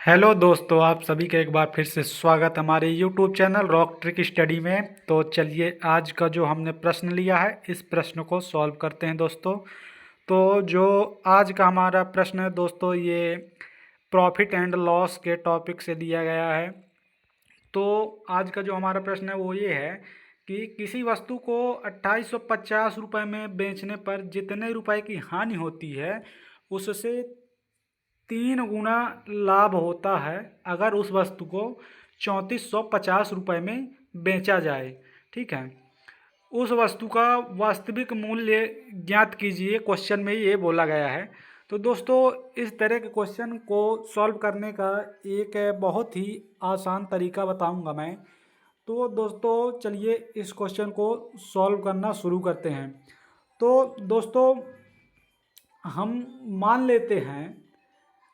Hello दोस्तों, आप सभी का एक बार फिर से स्वागत हमारे YouTube channel rock trick study में। तो चलिए, आज का जो हमने प्रश्न लिया है इस प्रश्न को सॉल्व करते हैं दोस्तों। तो जो आज का हमारा प्रश्न है दोस्तों, ये प्रॉफिट एंड लॉस के टॉपिक से दिया गया है। तो आज का जो हमारा प्रश्न है वो ये है कि किसी वस्तु को 2850 रुपये में बेचने पर जितने रुपए की हानि होती है उससे 3 गुना लाभ होता है अगर उस वस्तु को 3450 रुपये में बेचा जाए। ठीक है, उस वस्तु का वास्तविक मूल्य ज्ञात कीजिए, क्वेश्चन में ये बोला गया है। तो दोस्तों, इस तरह के क्वेश्चन को सॉल्व करने का एक बहुत ही आसान तरीका बताऊंगा मैं। तो दोस्तों चलिए इस क्वेश्चन को सॉल्व करना शुरू करते हैं। तो दोस्तों, हम मान लेते हैं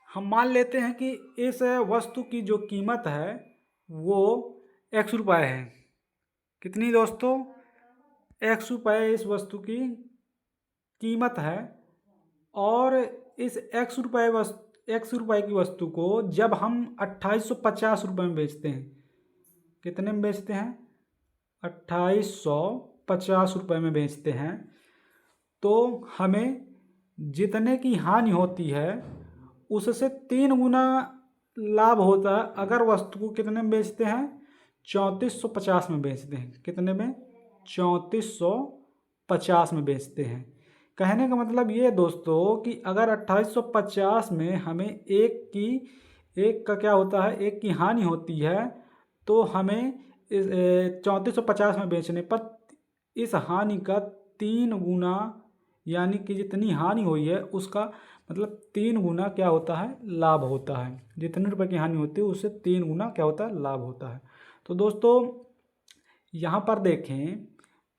हम मान लेते हैं कि इस वस्तु की जो कीमत है वो x रुपये है। कितनी दोस्तों? x रुपये इस वस्तु की कीमत है। और इस x रुपये की वस्तु को जब हम 2850 रुपये में बेचते हैं, कितने में बेचते हैं? 2850 रुपये में बेचते हैं, तो हमें जितने की हानि होती है उससे 3 गुना लाभ होता है अगर वस्तु को कितने में बेचते हैं? 3450 में बेचते हैं। कितने में? 3450 में बेचते हैं। कहने का मतलब ये दोस्तों कि अगर 2850 में हमें एक का क्या होता है, एक की हानि होती है, तो हमें 3450 में बेचने पर इस हानि का 3 गुना, यानी कि जितनी हानि हुई है उसका मतलब 3 गुना क्या होता है? लाभ होता है। जितने रुपए की हानि होती है उससे 3 गुना क्या होता है? लाभ होता है। तो दोस्तों यहाँ पर देखें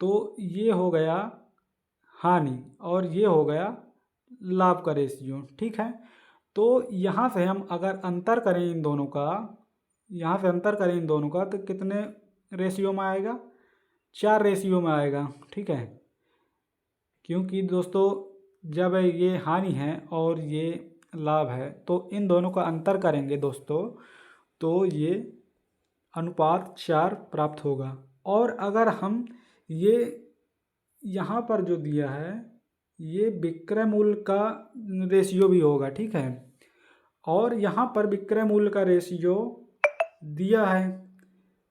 तो ये हो गया हानि और ये हो गया लाभ का रेशियो। ठीक है, तो यहाँ से हम अगर अंतर करें इन दोनों का, तो कितने रेशियो में आएगा? 4 रेशियो में आएगा। ठीक है, क्योंकि दोस्तों जब ये हानि है और ये लाभ है तो इन दोनों का अंतर करेंगे दोस्तों, तो ये अनुपात 4 प्राप्त होगा। और अगर हम ये यहाँ पर जो दिया है ये विक्रय मूल्य का रेशियो भी होगा। ठीक है, और यहाँ पर विक्रय मूल्य का रेशियो दिया है,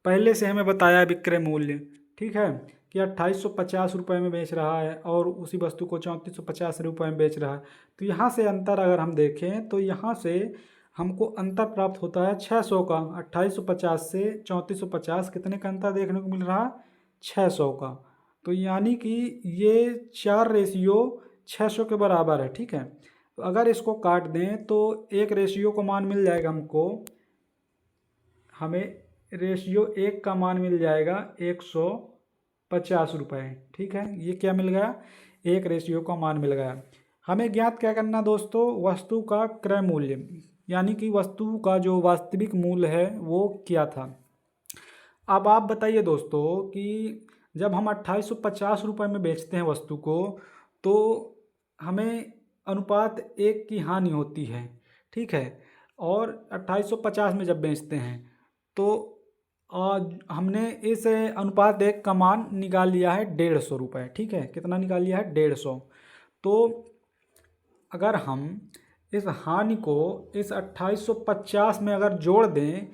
पहले से हमें बताया है विक्रय मूल्य। ठीक है, कि 2850 रुपये में बेच रहा है और उसी वस्तु को 3450 रुपये में बेच रहा है। तो यहाँ से अंतर अगर हम देखें तो यहाँ से हमको अंतर प्राप्त होता है 600 का। 2850 से 3450 कितने का अंतर देखने को मिल रहा है? 600 का। तो यानी कि ये 4 रेशियो 600 के बराबर है। ठीक है, तो अगर इसको काट दें तो एक रेशियो को मान मिल जाएगा हमें रेशियो 1 का मान मिल जाएगा 150 रुपये। ठीक है, ये क्या मिल गया? एक रेशियो का मान मिल गया। हमें ज्ञात क्या करना दोस्तों? वस्तु का क्रय मूल्य, यानी कि वस्तु का जो वास्तविक मूल्य है वो क्या था। अब आप बताइए दोस्तों कि जब हम 2850 रुपये में बेचते हैं वस्तु को, तो हमें अनुपात 1 की हानि होती है। ठीक है, और 2850 में जब बेचते हैं तो हमने इस अनुपात 1 का मान निकाल लिया है 150 रुपये। ठीक है, कितना निकाल लिया है? 150। तो अगर हम इस हानि को इस 2850 में अगर जोड़ दें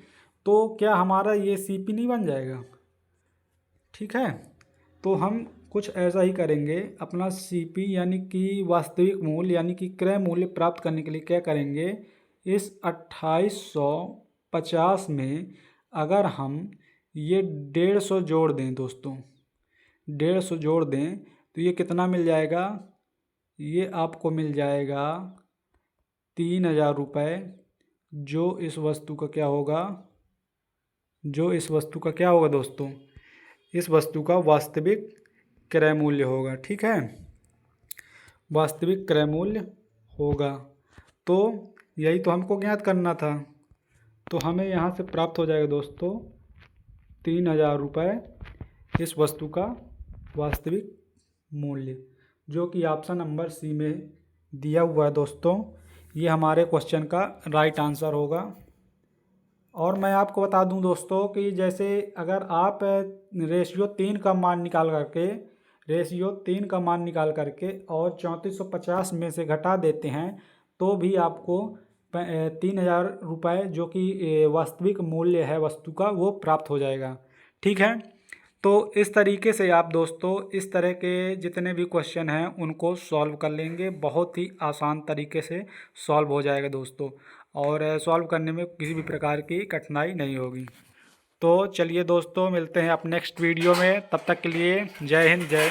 तो क्या हमारा ये सीपी नहीं बन जाएगा? ठीक है, तो हम कुछ ऐसा ही करेंगे। अपना सीपी यानी कि वास्तविक मूल्य यानी कि क्रय मूल्य प्राप्त करने के लिए क्या करेंगे? इस 2850 में अगर हम ये 150 जोड़ दें दोस्तों, 150 जोड़ दें तो ये कितना मिल जाएगा? ये आपको मिल जाएगा 3000 रुपये, जो इस वस्तु का क्या होगा? दोस्तों, इस वस्तु का वास्तविक क्रय मूल्य होगा। ठीक है, वास्तविक क्रय मूल्य होगा। तो यही तो हमको ज्ञात करना था। तो हमें यहाँ से प्राप्त हो जाएगा दोस्तों 3000 रुपये इस वस्तु का वास्तविक मूल्य, जो कि ऑप्शन नंबर सी में दिया हुआ है दोस्तों। ये हमारे क्वेश्चन का राइट आंसर होगा। और मैं आपको बता दूं दोस्तों कि जैसे अगर आप रेशियो 3 का मान निकाल करके और 3450 में से घटा देते हैं तो भी आपको 3000 रुपये जो कि वास्तविक मूल्य है वस्तु का वो प्राप्त हो जाएगा। ठीक है, तो इस तरीके से आप दोस्तों इस तरह के जितने भी क्वेश्चन हैं उनको सॉल्व कर लेंगे, बहुत ही आसान तरीके से सॉल्व हो जाएगा दोस्तों, और सॉल्व करने में किसी भी प्रकार की कठिनाई नहीं होगी। तो चलिए दोस्तों, मिलते हैं आप नेक्स्ट वीडियो में, तब तक के लिए जय हिंद, जय